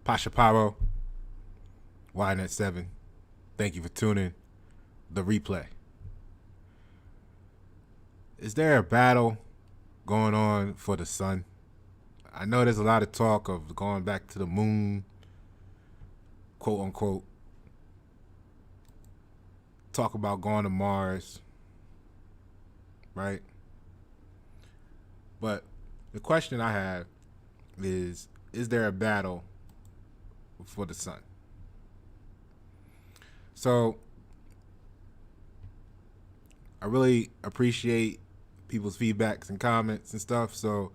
Pasha Paro, YNet7. Thank you for tuning. The replay. Is there a battle going on for the sun? I know there's a lot of talk of going back to the moon, quote unquote. Talk about going to Mars, right? But the question I have is there a battle for the sun? So I really appreciate people's feedbacks and comments and stuff. So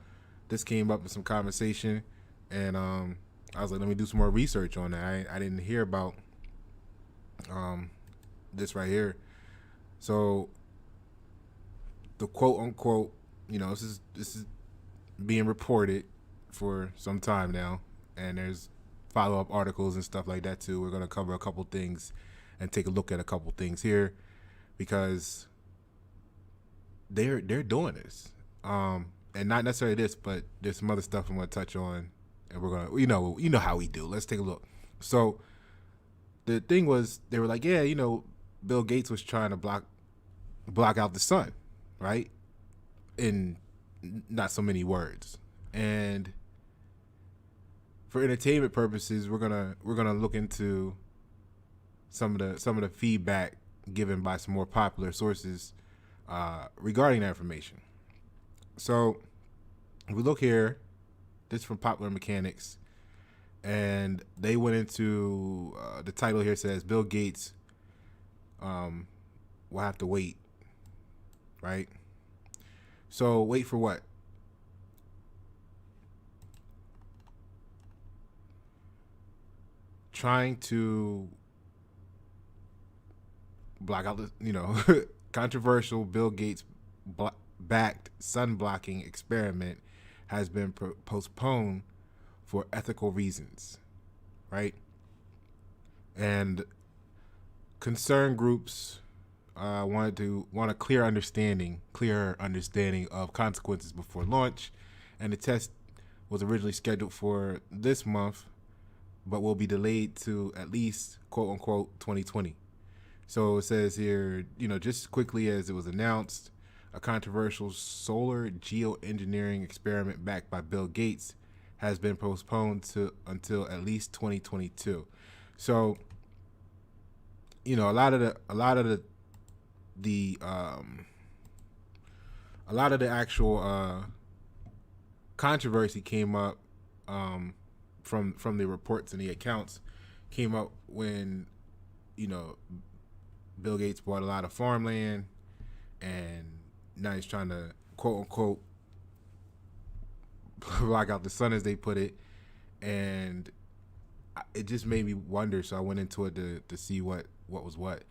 this came up in some conversation, and I was like, let me do some more research on that. I didn't hear about this right here. So the quote unquote, this is being reported for some time now, and there's follow-up articles and stuff like that too. We're going to cover a couple things and take a look at a couple things here, because they're doing this, and not necessarily this, but there's some other stuff I'm going to touch on, and we're going to, you know how we do. Let's take a look. So the thing was, they were like, yeah, Bill Gates was trying to block out the sun, right? In not so many words. And for entertainment purposes, we're gonna look into some of the feedback given by some more popular sources regarding that information. So if we look here, this is from Popular Mechanics, and they went into the title here says Bill Gates will have to wait, right? So wait for what? Trying to block out the, controversial Bill Gates backed sun blocking experiment has been postponed for ethical reasons, right? And concern groups want a clearer understanding of consequences before launch, and the test was originally scheduled for this month, but will be delayed to at least quote unquote 2020. So it says here, just quickly as it was announced, a controversial solar geoengineering experiment backed by Bill Gates has been postponed until at least 2022. So, a lot of the actual controversy came up from the reports and the accounts came up when Bill Gates bought a lot of farmland, and now he's trying to quote unquote block out the sun, as they put it, and it just made me wonder. So I went into it to see what was what.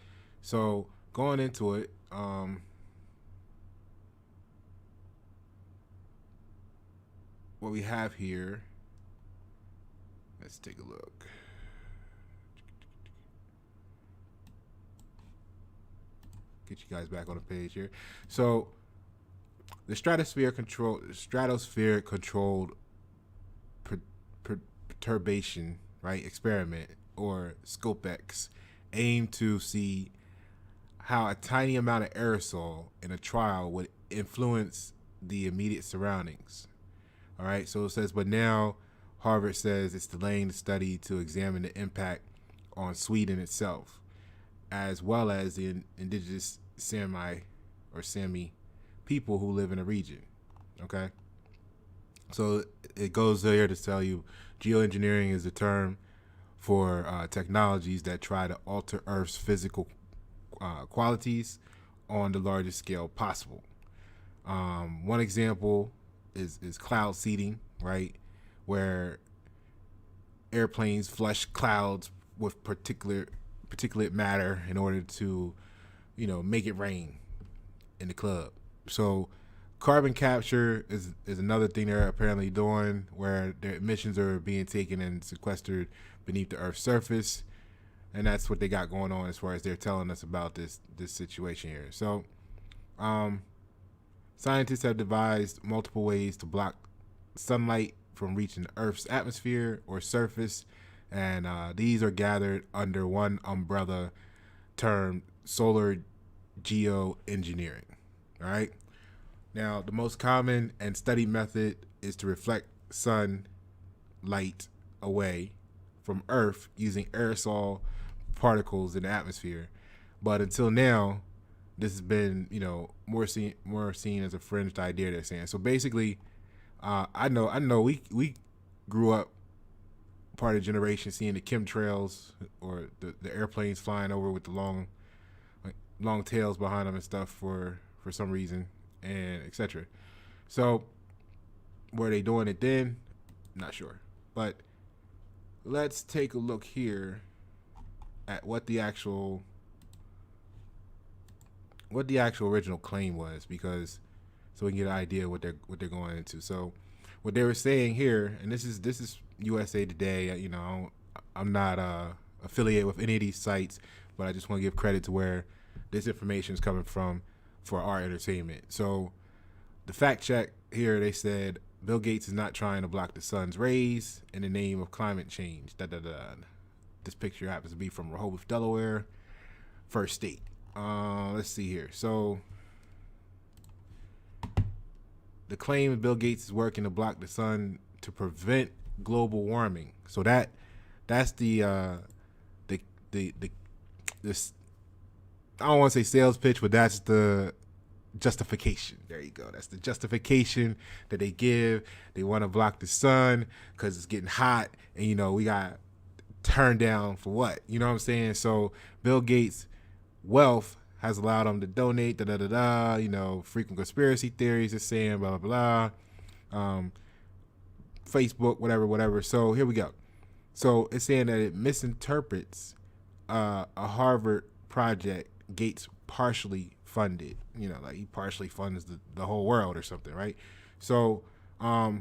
So going into it, what we have here, let's take a look. Get you guys back on the page here. So the stratosphere controlled perturbation, right, experiment, or Scopex, aimed to see how a tiny amount of aerosol in a trial would influence the immediate surroundings. All right, so it says, but now Harvard says it's delaying the study to examine the impact on Sweden itself, as well as the indigenous Sami people who live in the region. Okay, so it goes there to tell you geoengineering is a term for technologies that try to alter Earth's physical qualities on the largest scale possible. One example is cloud seeding, right, where airplanes flush clouds with particulate matter in order to make it rain in the club. So carbon capture is another thing they're apparently doing, where their emissions are being taken and sequestered beneath the Earth's surface, and that's what they got going on as far as they're telling us about this situation here. So scientists have devised multiple ways to block sunlight from reaching the Earth's atmosphere or surface and these are gathered under one umbrella termed solar geoengineering. All right. Now, the most common and studied method is to reflect sun light away from Earth using aerosol particles in the atmosphere. But until now, this has been, more seen as a fringed idea. They're saying. So basically, I know we grew up part of the generation seeing the chemtrails or the airplanes flying over with the long tails behind them and stuff for some reason, and etc. So were they doing it then? Not sure. But let's take a look here at what the actual original claim was, because so we can get an idea what they're going into. So what they were saying here, and this is USA Today. I'm not affiliated with any of these sites, but I just want to give credit to where this information is coming from for our entertainment. So the fact check here, they said Bill Gates is not trying to block the sun's rays in the name of climate change. This picture happens to be from Rehoboth, Delaware, first state. Let's see here. So the claim of Bill Gates is working to block the sun to prevent global warming. So that's this, I don't want to say sales pitch, but that's the justification. There you go. That's the justification that they give. They want to block the sun because it's getting hot, and we got turned down for what? You know what I'm saying? So Bill Gates' wealth has allowed them to donate. Frequent conspiracy theories are saying blah blah blah. Facebook, whatever. So here we go. So it's saying that it misinterprets a Harvard project Gates partially funded. Like he partially funds the whole world or something, right? So I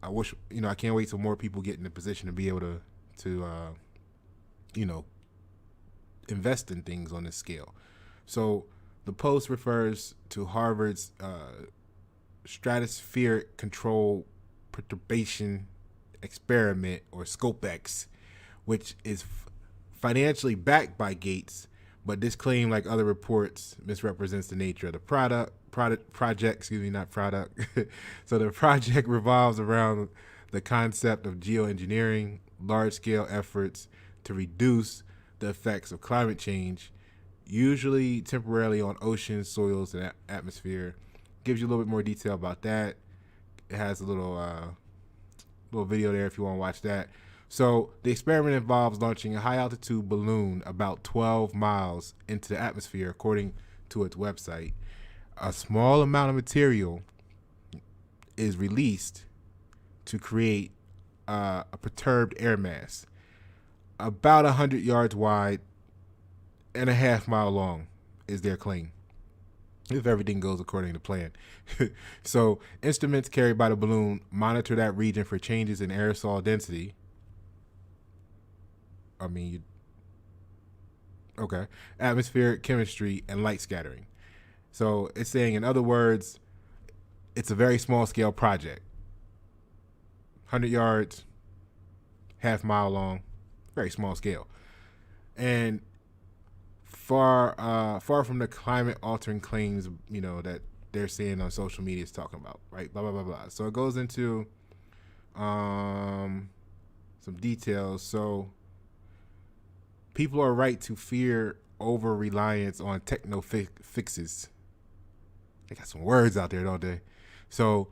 wish, I can't wait till more people get in the position to be able to invest in things on this scale. So the post refers to Harvard's stratospheric control perturbation experiment, or Scopex, which is financially backed by Gates, but this claim, like other reports, misrepresents the nature of the project. So the project revolves around the concept of geoengineering, large-scale efforts to reduce the effects of climate change, usually temporarily on oceans, soils, and atmosphere. Gives you a little bit more detail about that. It has a little video there if you want to watch that. So the experiment involves launching a high-altitude balloon about 12 miles into the atmosphere, according to its website. A small amount of material is released to create a perturbed air mass, about 100 yards wide and a half-mile long, is their claim, if everything goes according to plan. So instruments carried by the balloon monitor that region for changes in aerosol density. Atmospheric chemistry and light scattering. So it's saying, in other words, it's a very small scale project. 100 yards, half-mile long, very small scale. And far from the climate altering claims, that they're seeing on social media is talking about, right? Blah, blah, blah, blah. So it goes into some details. So people are right to fear over-reliance on techno fixes. They got some words out there, don't they? So,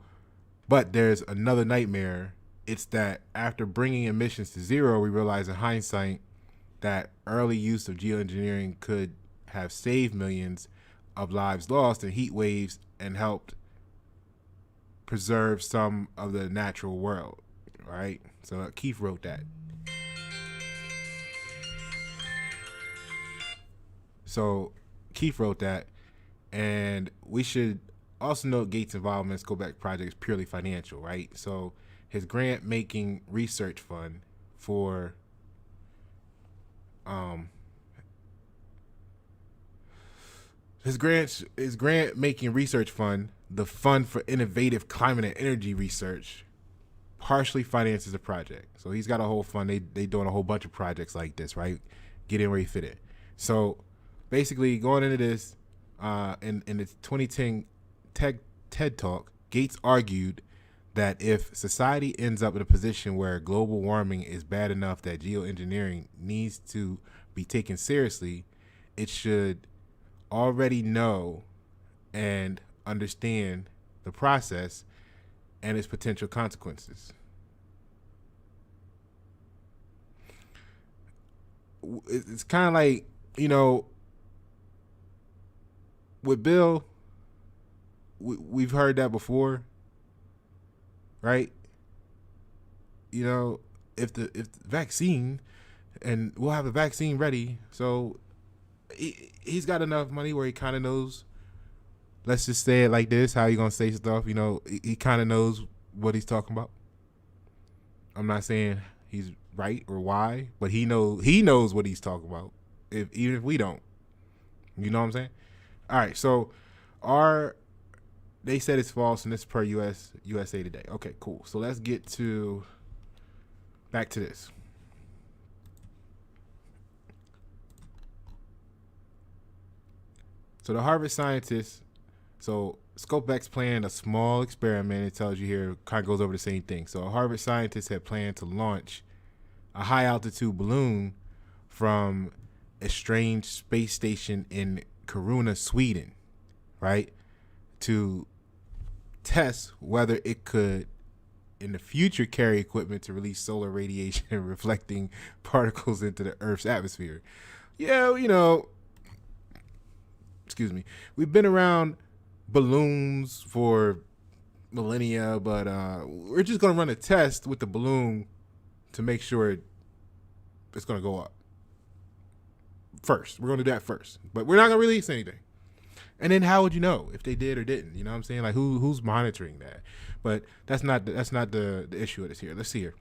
but there's another nightmare. It's that after bringing emissions to zero, we realize in hindsight that early use of geoengineering could have saved millions of lives lost in heat waves and helped preserve some of the natural world, right? So Keith wrote that. And we should also note Gates' involvement in Scopex project is purely financial, right? So his grant-making research fund for his grant-making research fund, the Fund for Innovative Climate and Energy Research, partially finances the project. So he's got a whole fund. They doing a whole bunch of projects like this, right? Get in where you fit in. So basically, going into this, in its 2010 TED Talk, Gates argued that if society ends up in a position where global warming is bad enough that geoengineering needs to be taken seriously, it should already know and understand the process and its potential consequences. It's kind of like, with Bill, we've heard that before, right? If the vaccine, and we'll have a vaccine ready, so he's got enough money where he kind of knows. Let's just say it like this: how you gonna say stuff? He kind of knows what he's talking about. I'm not saying he's right or why, but he knows what he's talking about. Even if we don't, you know what I'm saying? All right, so they said it's false, and this per USA Today. Okay, cool. So let's get back to this. So the Harvard scientists, Scopex planned a small experiment. It tells you here, kind of goes over the same thing. So a Harvard scientist had planned to launch a high altitude balloon from a strange space station in Kiruna, Sweden, right? To test whether it could in the future carry equipment to release solar radiation reflecting particles into the Earth's atmosphere. Yeah, excuse me. We've been around balloons for millennia, but we're just going to run a test with the balloon to make sure it's going to go up. First, we're going to do that first, but we're not going to release anything. And then how would you know if they did or didn't? You know what I'm saying? Like who's monitoring that? But that's not the issue of this here. Let's see here.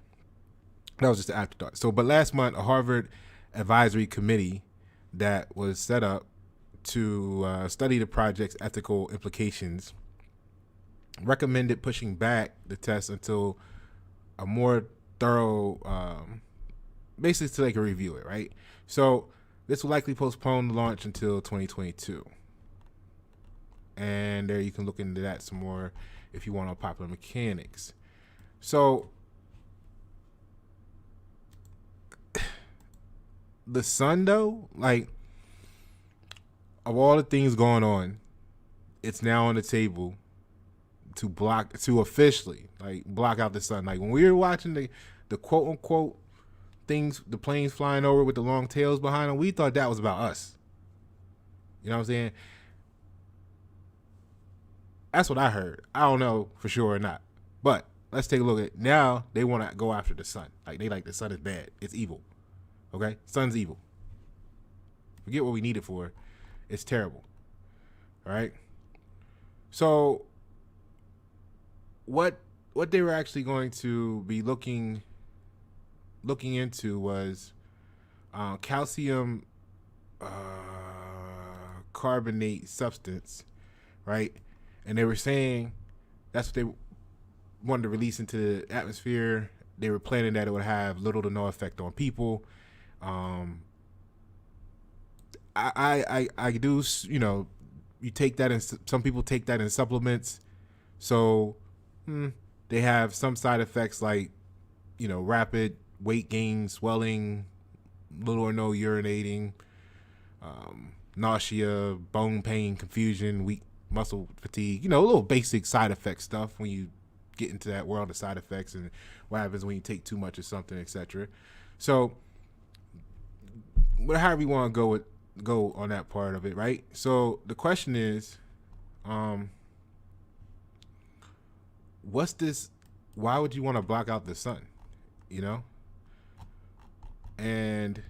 That was just the afterthought. So, but last month, a Harvard advisory committee that was set up to study the project's ethical implications recommended pushing back the test until a more thorough, basically so they can review it, right? So this will likely postpone the launch until 2022. And there you can look into that some more if you want on popular mechanics. So the sun, though, like, of all the things going on, it's now on the table to officially block out the sun. Like when we were watching the quote unquote things, the planes flying over with the long tails behind them, we thought that was about us. You know what I'm saying? That's what I heard. I don't know for sure or not. But let's take a look at now. They want to go after the sun. The sun is bad. It's evil. Okay? Sun's evil. Forget what we need it for. It's terrible. All right? So what they were actually going to be looking into was calcium carbonate substance, right? And they were saying that's what they wanted to release into the atmosphere. They were planning that it would have little to no effect on people. I do, you take that, and some people take that in supplements. So they have some side effects like, rapid weight gain, swelling, little or no urinating, nausea, bone pain, confusion, weak muscle fatigue, little basic side effect stuff when you get into that world of side effects and what happens when you take too much of something, etc. So however you want to go on that part of it, right? So the question is, what's this? Why would you want to block out the sun? And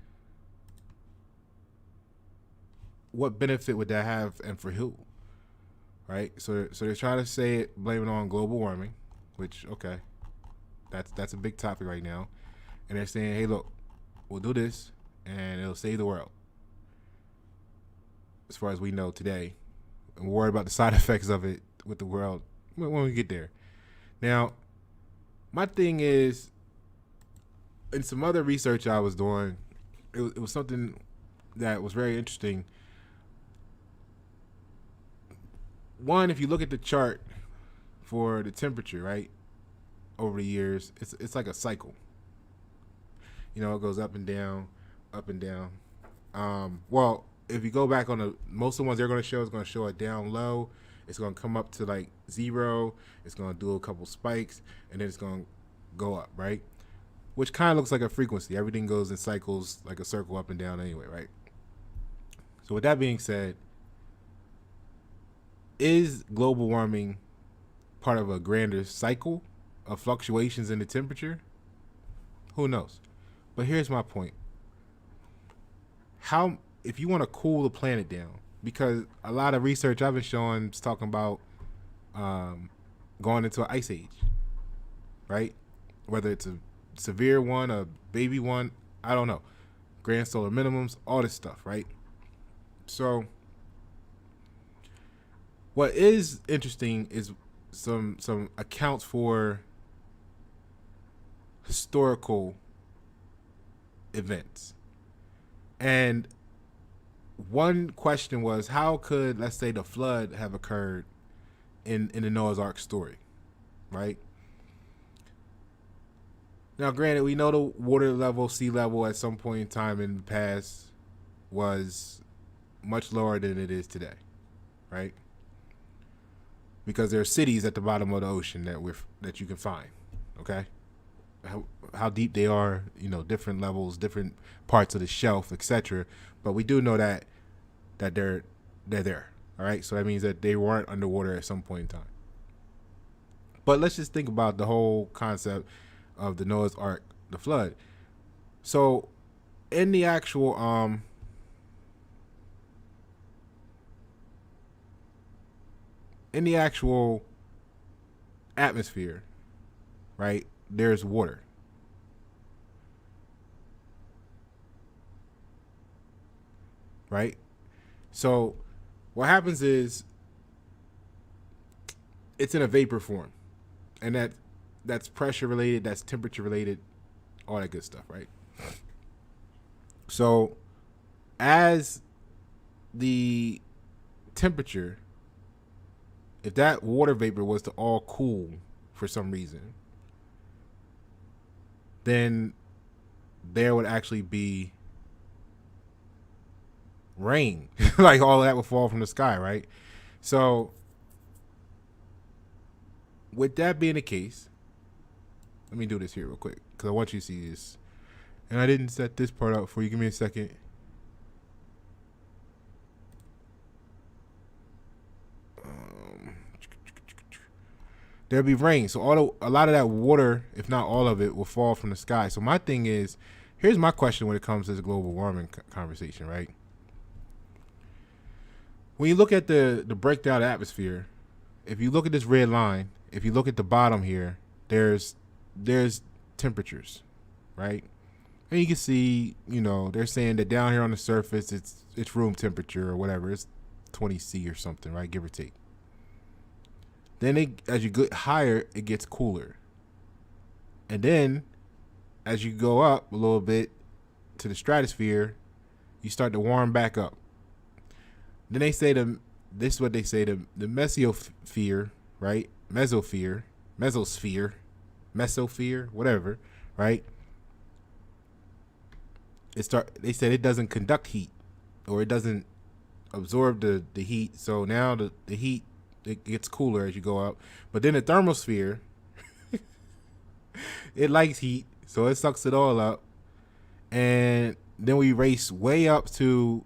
what benefit would that have, and for who? Right? So they're trying to blame it on global warming, which, okay, that's a big topic right now. And they're saying, hey, look, we'll do this and it'll save the world, as far as we know today. And we'll worry about the side effects of it with the world when we get there. Now, My thing is, in some other research I was doing, it was something that was very interesting. One, if you look at the chart for the temperature, right, over the years, it's like a cycle. You know, it goes up and down, up and down. Well, if you go back on most of the ones they're going to show is going to show it down low. It's going to come up to like 0. It's going to do a couple spikes, and then it's going to go up, right? Which kind of looks like a frequency. Everything goes in cycles, like a circle up and down anyway, right? So with that being said, is global warming part of a grander cycle of fluctuations in the temperature? Who knows? But here's my point. If you want to cool the planet down, because a lot of research I've been showing is talking about going into an ice age, right? Whether it's a severe one, a baby one, I don't know. Grand solar minimums, all this stuff, right? So what is interesting is some accounts for historical events. And one question was, how could, let's say, the flood have occurred in the Noah's Ark story, right? Now, granted, we know the water level, sea level at some point in time in the past was much lower than it is today, right? Because there are cities at the bottom of the ocean that you can find, okay? How deep they are, you know, different levels, different parts of the shelf, etc. But we do know that they're there, all right? So that means that they weren't underwater at some point in time. But let's just think about the whole concept of the Noah's Ark, the flood. So in the actual atmosphere, right, there's water. Right? So what happens is it's in a vapor form. And that's pressure related, that's temperature related, all that good stuff, right? So as the temperature, if that water vapor was to all cool for some reason, then there would actually be rain. Like all that would fall from the sky, right? So with that being the case, let me do this here real quick because I want you to see this. And I didn't set this part up for you. Give me a second. There'll be rain. So a lot of that water, if not all of it, will fall from the sky. So my thing is, here's my question when it comes to this global warming conversation, right? When you look at the breakdown of the atmosphere, if you look at this red line, if you look at the bottom here, there's temperatures, right? And you can see, you know, they're saying that down here on the surface, it's room temperature or whatever. It's 20 C or something, right? Give or take. Then as you get higher, it gets cooler. And then as you go up a little bit to the stratosphere, you start to warm back up. Then they say this is what they say, the mesosphere, right? Mesosphere, whatever, right? They said it doesn't conduct heat, or it doesn't absorb the heat. So now the heat, it gets cooler as you go up. But then the thermosphere, it likes heat, so it sucks it all up. And then we race way up to,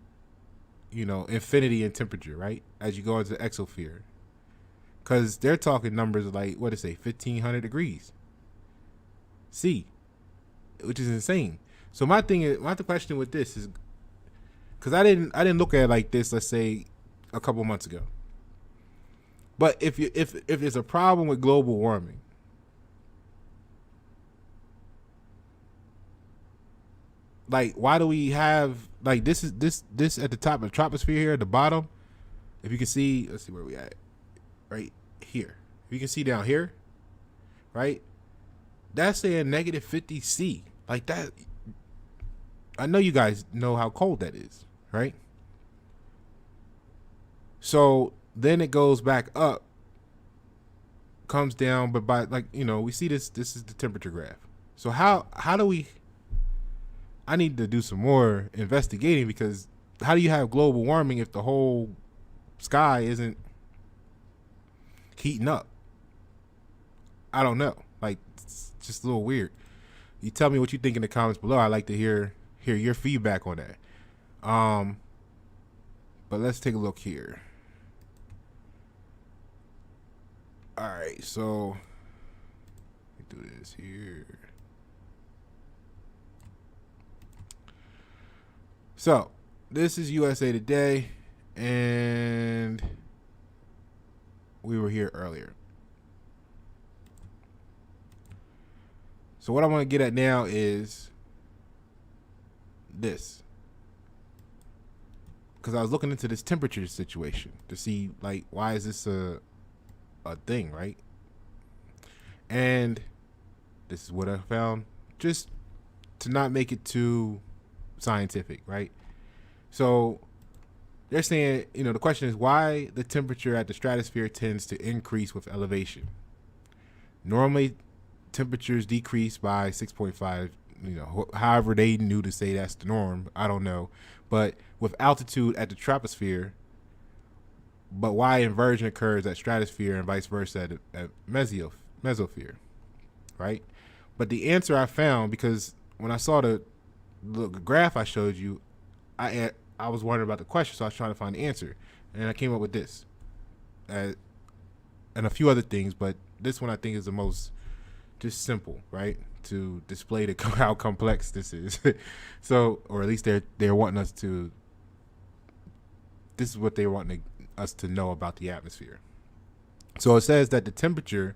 you know, infinity in temperature, right? As you go into the exosphere. Because they're talking numbers like, what did it say, 1,500 degrees C, which is insane. So my question with this is, because I didn't look at it like this, let's say, a couple months ago. But if there's a problem with global warming, like, why do we have, like, this at the top of the troposphere here at the bottom? If you can see, let's see where we at, right here. If you can see down here, right? That's saying negative 50C. Like that. I know you guys know how cold that is, right? So then it goes back up, comes down, but by like, we see this is the temperature graph. So how do we, I need to do some more investigating, because how do you have global warming if the whole sky isn't heating up? I don't know. Like, it's just a little weird. You tell me what you think in the comments below. I'd like to hear your feedback on that. But let's take a look here. All right, so let me do this here. So this is USA Today, and we were here earlier. So what I want to get at now is this, because I was looking into this temperature situation to see, like, why is this a thing, right? And this is what I found, just to not make it too scientific, right? So they're saying, the question is why the temperature at the stratosphere tends to increase with elevation. Normally temperatures decrease by 6.5, however they knew to say that's the norm, I don't know. But with altitude at the troposphere, but why inversion occurs at stratosphere and vice versa at mesosphere, right? But the answer I found, because when I saw the graph I showed you, I was wondering about the question, so I was trying to find the answer, and I came up with this, and a few other things, but this one I think is the most just simple, right, to display how complex this is. So, or at least they're wanting us to. This is what they want us to know about the atmosphere. So it says that the temperature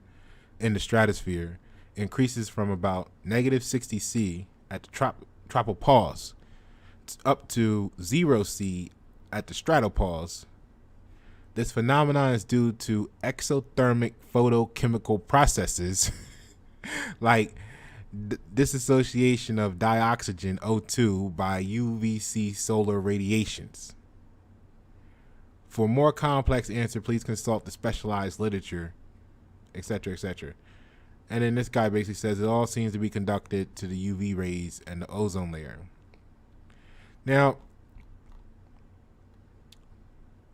in the stratosphere increases from about negative 60°C at the tropopause up to 0°C at the stratopause. This phenomenon is due to exothermic photochemical processes like dissociation of dioxygen O2 by UVC solar radiations. For a more complex answer, please consult the specialized literature, etc., etc. And then this guy basically says it all seems to be conducted to the UV rays and the ozone layer. Now,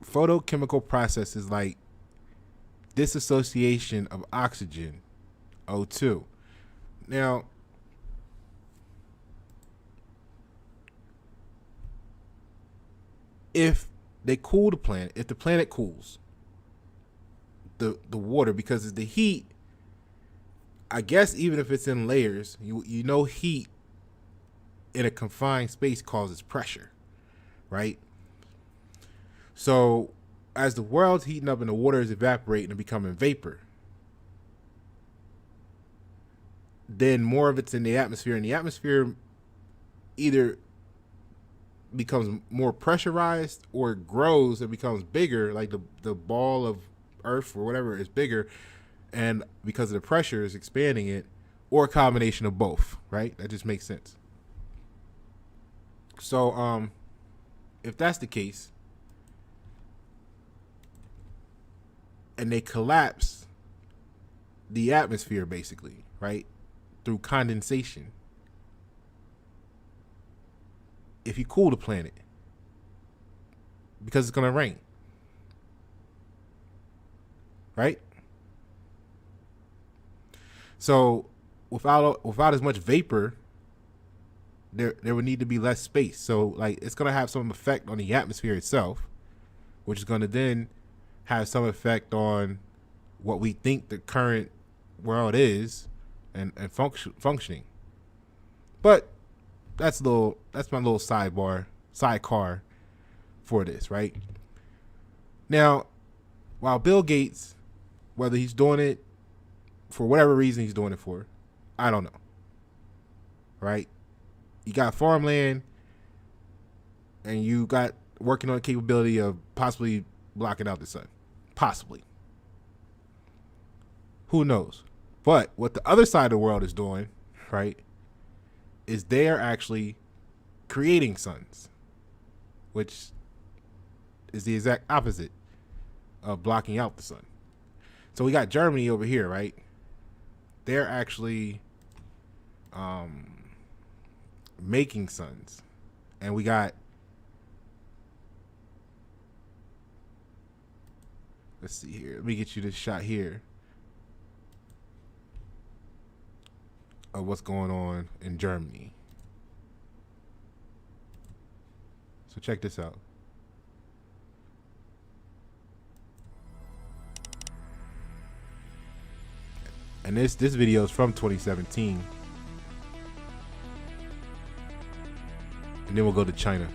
photochemical processes like dissociation of oxygen, O2. Now, if they cool the planet, if the planet cools, the water, because it's the heat, I guess even if it's in layers, heat in a confined space causes pressure, right? So as the world's heating up and the water is evaporating and becoming vapor, then more of it's in the atmosphere, and the atmosphere either becomes more pressurized or it grows and becomes bigger, like the ball of earth or whatever is bigger, and because of the pressure is expanding it, or a combination of both, right? That just makes sense. So if that's the case, and they collapse the atmosphere basically, right, through condensation, if you cool the planet, because it's going to rain, right? So without as much vapor, there would need to be less space. So like it's going to have some effect on the atmosphere itself, which is going to then have some effect on what we think the current world is and functioning. But that's my little sidecar for this, right? Now, while Bill Gates, whether he's doing it for whatever reason he's doing it for, I don't know, right? You got farmland and you got working on the capability of possibly blocking out the sun. Possibly. Who knows? But what the other side of the world is doing, right, is they are actually creating suns, which is the exact opposite of blocking out the sun. So we got Germany over here, right? They're actually making suns. And we got, let's see here. Let me get you this shot here of what's going on in Germany. So check this out. And this video is from 2017. And then we'll go to China.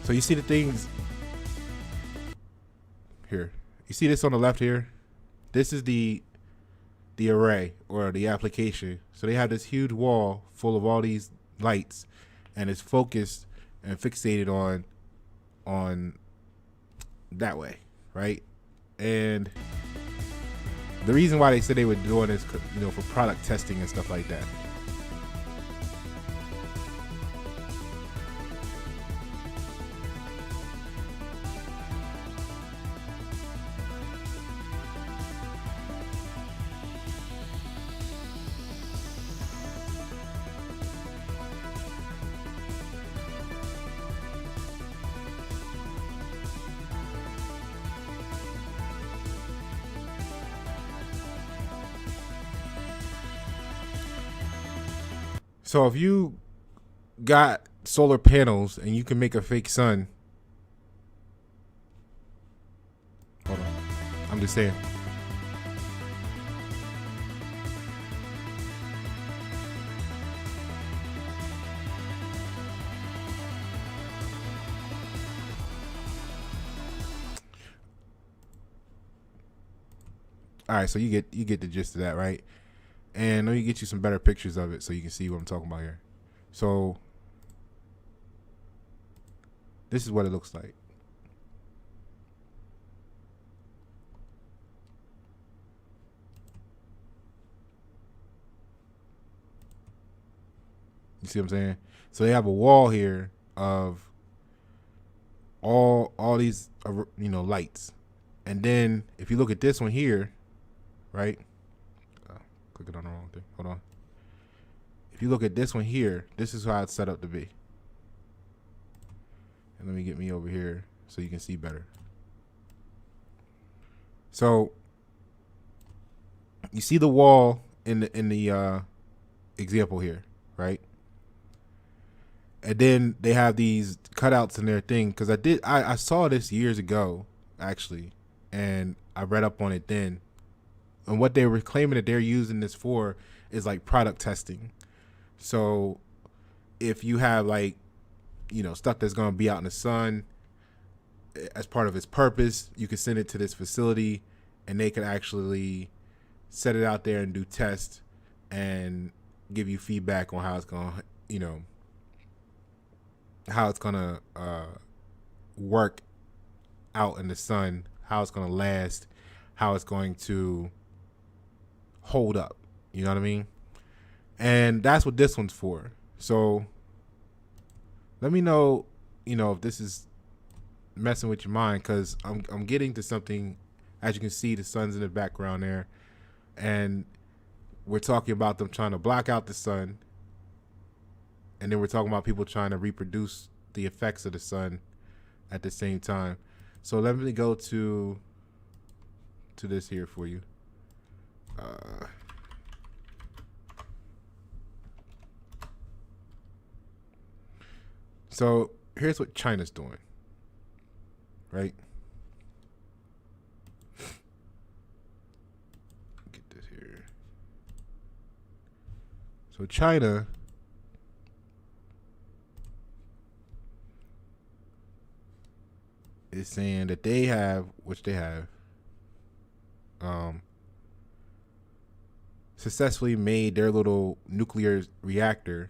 So you see the things here. You see this on the left here? This is the array or the application. So they have this huge wall full of all these lights, and it's focused and fixated on that way, right? And the reason why they said they were doing this, you know, for product testing and stuff like that. So if you got solar panels and you can make a fake sun, hold on, I'm just saying. All right, so you get the gist of that, right? And let me get you some better pictures of it so you can see what I'm talking about here. So this is what it looks like. You see what I'm saying? So they have a wall here of all these, you know, lights. And then if you look at this one here, right? Clicking on the wrong thing. Hold on. If you look at this one here, this is how it's set up to be. And let me get me over here so you can see better. So you see the wall in the example here, right? And then they have these cutouts in their thing, because I saw this years ago actually, and I read up on it then. And what they were claiming that they're using this for is like product testing. So if you have, like, you know, stuff that's going to be out in the sun as part of its purpose, you can send it to this facility and they can actually set it out there and do tests and give you feedback on how it's going to, you know, how it's going to work out in the sun, how it's going to last, how it's going to hold up. You know what I mean? And that's what this one's for. So let me know, you know, if this is messing with your mind, because I'm getting to something. As you can see, the sun's in the background there, and we're talking about them trying to block out the sun, and then we're talking about people trying to reproduce the effects of the sun at the same time. So let me go to this here for you. So here's what China's doing, right? So China is saying that they have, successfully made their little nuclear reactor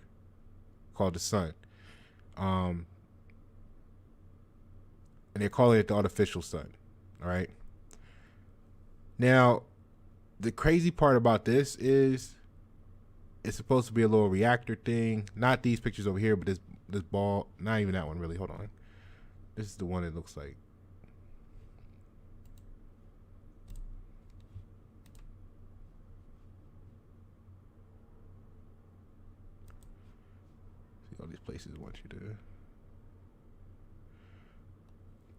called the sun. And they're calling it the artificial sun. All right. Now, the crazy part about this is it's supposed to be a little reactor thing. Not these pictures over here, but this ball. Not even that one, really. Hold on. This is the one it looks like. See, all these places want you to.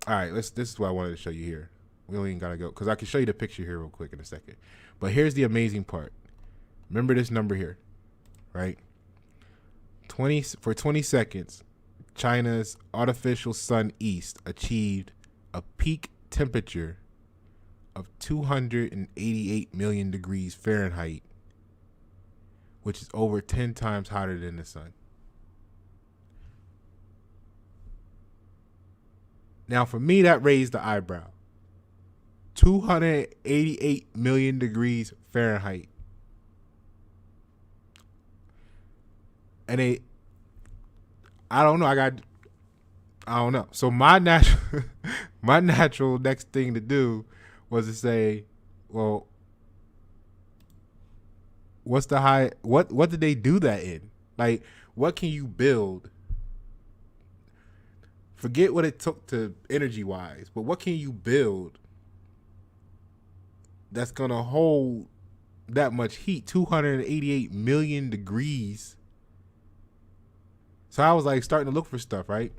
All right, this is what I wanted to show you here. We only gotta go because I can show you the picture here real quick in a second. But here's the amazing part. Remember this number here, right? 20 seconds. China's artificial sun east achieved a peak temperature of 288 million degrees Fahrenheit, which is over 10 times hotter than the sun. Now, for me, that raised the eyebrow. 288 million degrees Fahrenheit. And I don't know. I don't know. So my natural next thing to do was to say, well, what's the high? What did they do that in? Like, what can you build? Forget what it took to energy wise, but what can you build that's gonna hold that much heat? 288 million degrees. So I was like starting to look for stuff, right?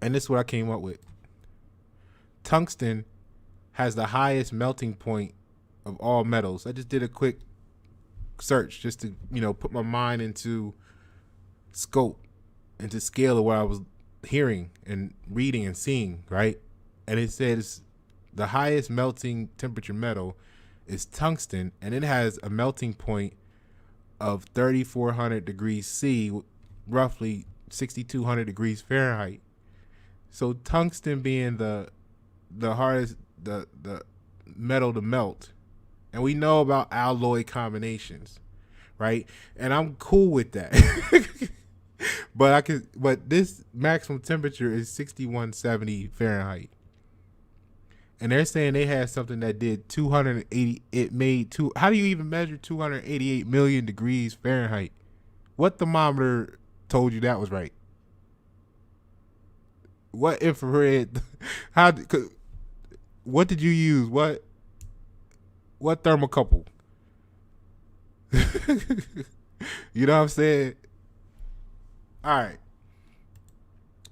And this is what I came up with. Tungsten has the highest melting point of all metals. I just did a quick search just to, put my mind into scope, into scale of what I was hearing and reading and seeing, right? And it says the highest melting temperature metal is tungsten, and it has a melting point of 3,400 degrees C, roughly 6,200 degrees Fahrenheit. So tungsten being the hardest the metal to melt, and we know about alloy combinations, right? And I'm cool with that. But this maximum temperature is 6,170 Fahrenheit. And they're saying they had something that did 280. It made two. How do you even measure 288 million degrees Fahrenheit? What thermometer told you that was right? What infrared? What did you use? What thermocouple? You know what I'm saying? All right.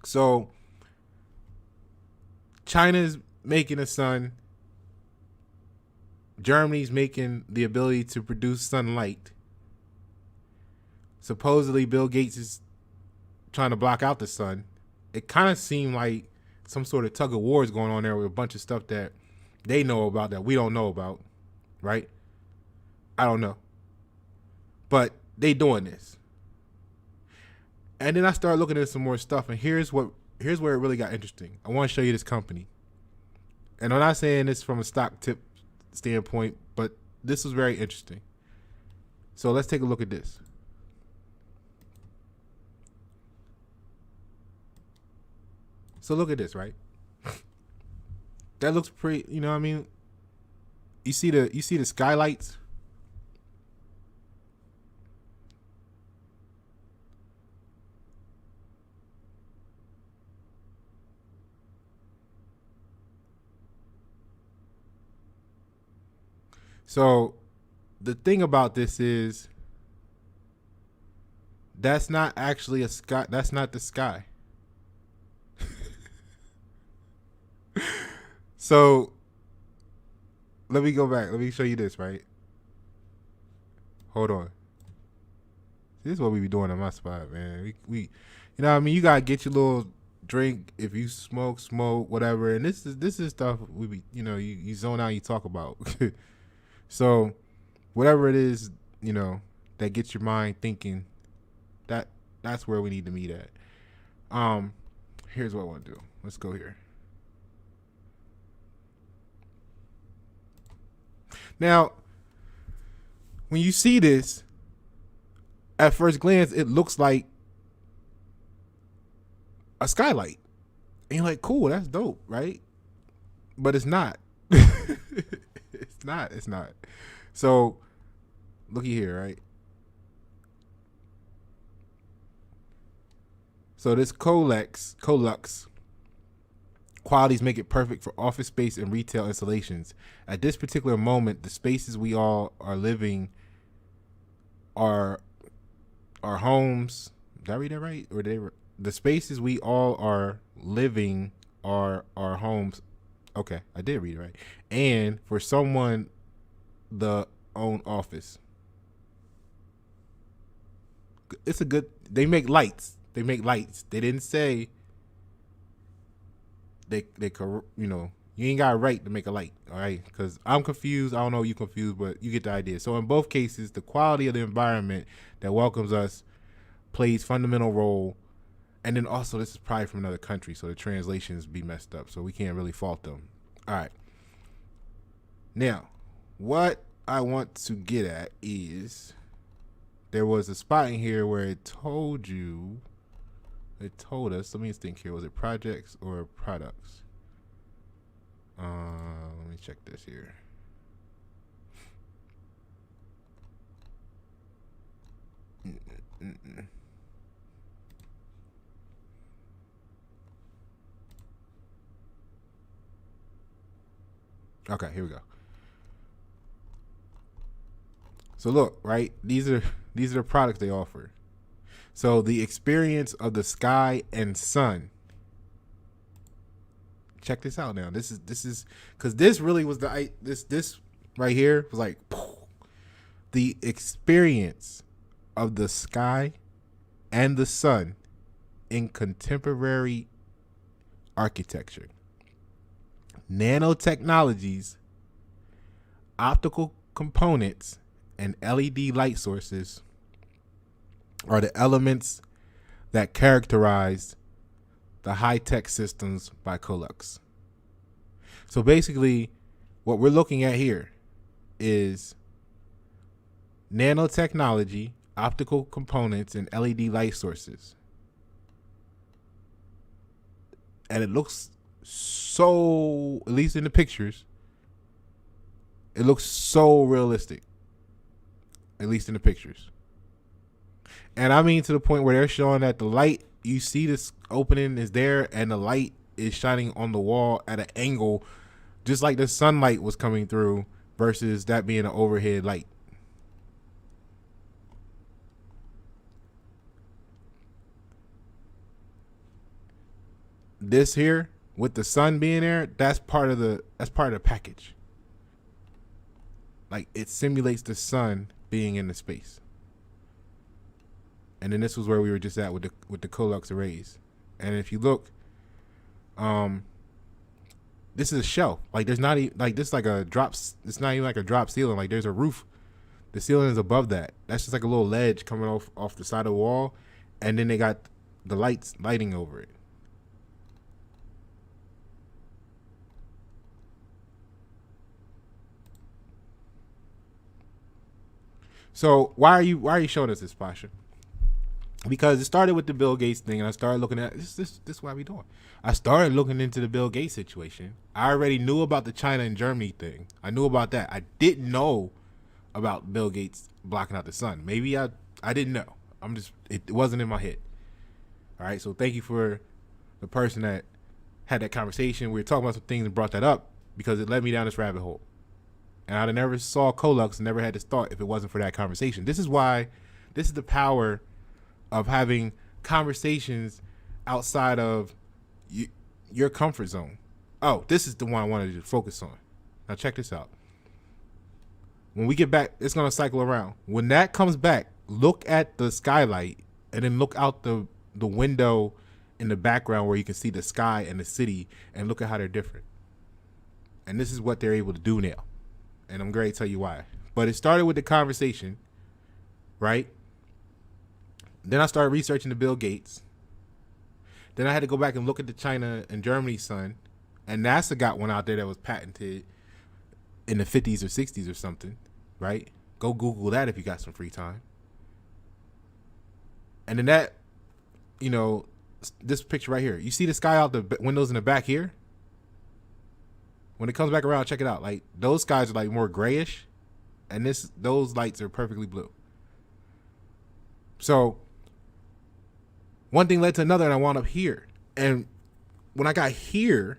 So China's making a sun. Germany's making the ability to produce sunlight. Supposedly Bill Gates is trying to block out the sun. It kind of seemed like some sort of tug of war is going on there with a bunch of stuff that they know about that we don't know about, right? I don't know. But they doing this. And then I started looking at some more stuff, and here's where it really got interesting. I want to show you this company. And I'm not saying this from a stock tip standpoint, but this was very interesting. So let's take a look at this. So look at this, right? That looks pretty, you know what I mean? You see the skylights? So the thing about this is that's not actually a sky. That's not the sky. So let me go back. Let me show you this, right? Hold on. This is what we be doing in my spot, man. We you know what I mean? You gotta get your little drink. If you smoke, whatever. And this is stuff we be, you zone out, you talk about. So whatever it is, that gets your mind thinking, that's where we need to meet at. Here's what I want to do. Let's go here. Now, when you see this, at first glance, it looks like a skylight. And you're like, cool, that's dope, right? But it's not. It's not. So, looky here, right? So this Colux qualities make it perfect for office space and retail installations. At this particular moment, the spaces we all are living are our homes. Did I read that right? Or the spaces we all are living are our homes. Okay, I did read it right. And for someone, the own office. It's a good. They make lights. They didn't say they you ain't got a right to make a light, all right? Because I'm confused. I don't know you confused, but you get the idea. So in both cases, the quality of the environment that welcomes us plays fundamental role. And then also, this is probably from another country, so the translations be messed up, so we can't really fault them. All right. Now, what I want to get at is there was a spot in here where it told us, let me think here, was it projects or products? Let me check this here. Okay, here we go. So look, right? These are the products they offer. So the experience of the sky and sun. Check this out now. This is because this really was this right here was like the experience of the sky and the sun in contemporary architecture. Nanotechnologies, optical components, and LED light sources are the elements that characterize the high-tech systems by Colux. So basically, what we're looking at here is nanotechnology, optical components, and LED light sources. And it looks so, at least in the pictures, it looks so realistic. At least in the pictures. And I mean to the point where they're showing that the light, you see this opening is there and the light is shining on the wall at an angle, just like the sunlight was coming through versus that being an overhead light. This here with the sun being there, that's part of the package. Like it simulates the sun being in the space. And then this was where we were just at with the Colux arrays. And if you look, this is a shelf. Like there's not even like this is like a drop. It's not even like a drop ceiling. Like there's a roof. The ceiling is above that. That's just like a little ledge coming off the side of the wall, and then they got the lighting over it. So why are you showing us this, Pasha? Because it started with the Bill Gates thing, and I started looking at this is why we doing. I started looking into the Bill Gates situation. I already knew about the China and Germany thing. I knew about that. I didn't know about Bill Gates blocking out the sun. Maybe I didn't know. It wasn't in my head. All right. So thank you for the person that had that conversation. We were talking about some things and brought that up because it led me down this rabbit hole. And I'd have never saw Colux and never had this thought if it wasn't for that conversation. This is the power of having conversations outside of your comfort zone. Oh, this is the one I wanted to focus on. Now check this out. When we get back, it's going to cycle around. When that comes back, look at the skylight and then look out the window in the background where you can see the sky and the city and look at how they're different. And this is what they're able to do now. And I'm going to tell you why. But it started with the conversation, right? Then I started researching the Bill Gates. Then I had to go back and look at the China and Germany sun, and NASA got one out there that was patented in the 50s or 60s or something, right? Go Google that if you got some free time. And then that, you know, this picture right here, you see the sky out the windows in the back here? When it comes back around, check it out. Like, those skies are like more grayish, and those lights are perfectly blue. So one thing led to another, and I wound up here. And when I got here,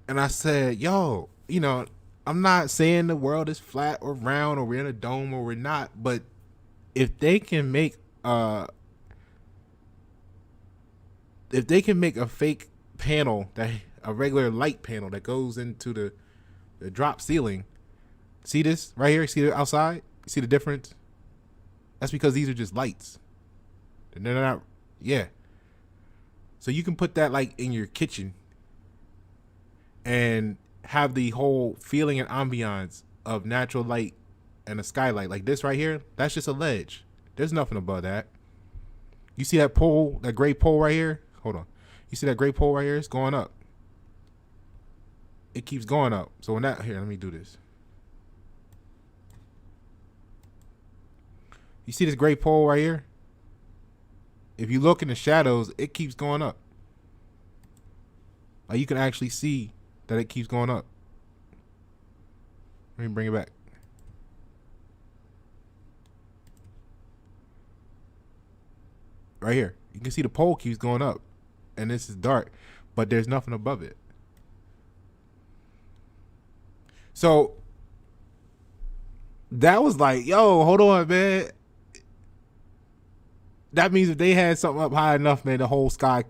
and I said, yo, you know, I'm not saying the world is flat or round or we're in a dome or we're not, but if they can make a fake panel, that a regular light panel that goes into the drop ceiling, see this right here? See the outside? You see the difference? That's because these are just lights. And they're not, yeah. So you can put that like in your kitchen and have the whole feeling and ambiance of natural light and a skylight. Like this right here, that's just a ledge. There's nothing above that. You see that pole, that gray pole right here? Hold on. You see that gray pole right here? It's going up. It keeps going up. So when that, here, let me do this. You see this gray pole right here? If you look in the shadows, it keeps going up. Like you can actually see that it keeps going up. Let me bring it back. Right here. You can see the pole keeps going up. And this is dark. But there's nothing above it. So that was like, yo, hold on, man. That means if they had something up high enough, man, the whole sky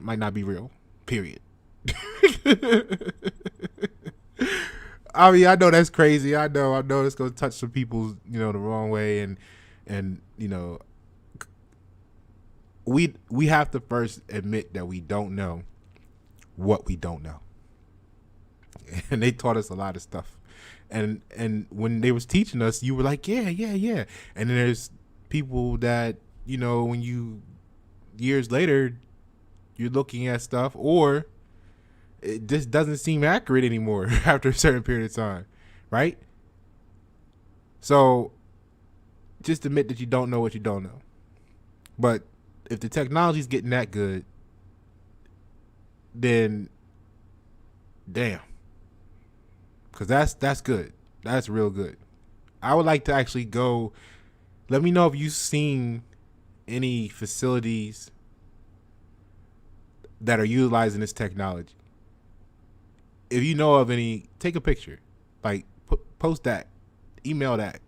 might not be real. Period. I mean, I know that's crazy. I know it's gonna touch some people, you know, the wrong way, and you know, we have to first admit that we don't know what we don't know. And they taught us a lot of stuff. And when they was teaching us, you were like, yeah. And then there's people that, you know, when you years later, you're looking at stuff, or it just doesn't seem accurate anymore after a certain period of time, right? So just admit that you don't know what you don't know. But if the technology's getting that good, then damn. Because that's good. That's real good. I would like to actually go. Let me know if you've seen any facilities that are utilizing this technology. If you know of any, take a picture. Like, post that. Email that.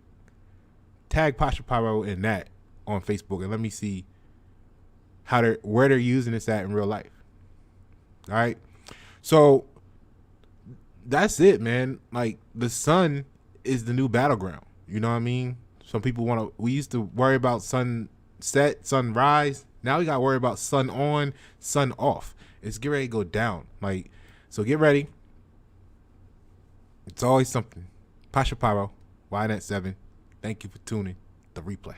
Tag Pasha Pyro in that on Facebook, and let me see where they're using this at in real life. All right? So that's it, man. Like, the sun is the new battleground. You know what I mean? Some people we used to worry about sunset, sunrise. Now we got to worry about sun on, sun off. It's getting ready to go down. Like, so get ready. It's always something. Pasha Pyro, YNet7. Thank you for tuning. The replay.